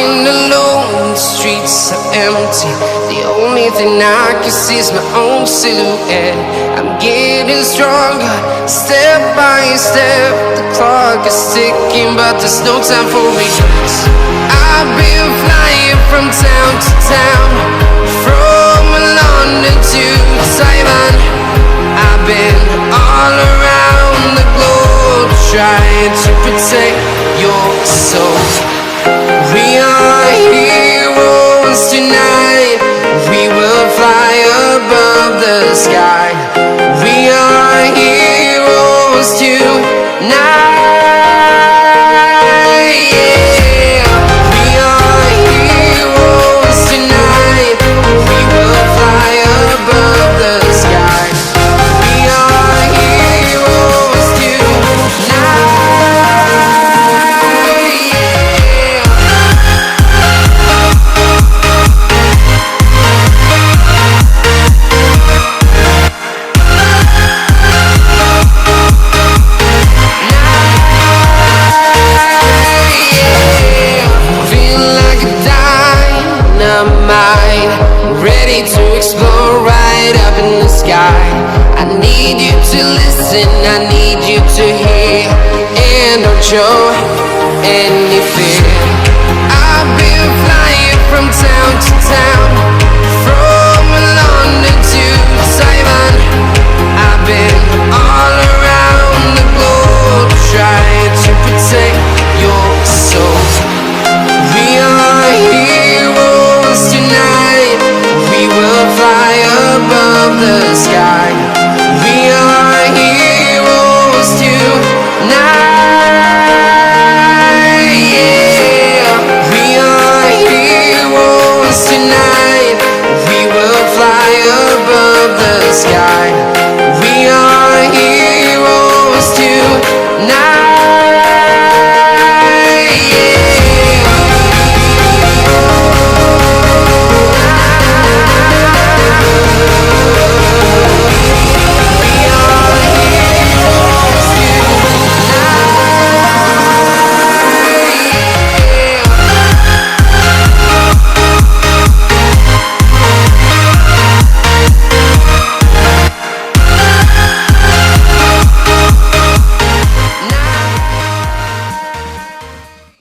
Walking alone, the streets are empty. The only thing I can see is my own silhouette. I'm getting stronger, step by step. The clock is ticking, but there's no time for regrets. I've been flying from town to town, from London to Taiwan. I've been all around the globe, trying to protect your soul. We are heroes tonight. We will fly above the sky. We are heroes tonight. Yeah. We are heroes tonight. We will fly above the sky. We are heroes tonight. Ready to explore right up in the sky. I need you to listen, I need you to hear, and don't show any fear. I've been flying from town to town,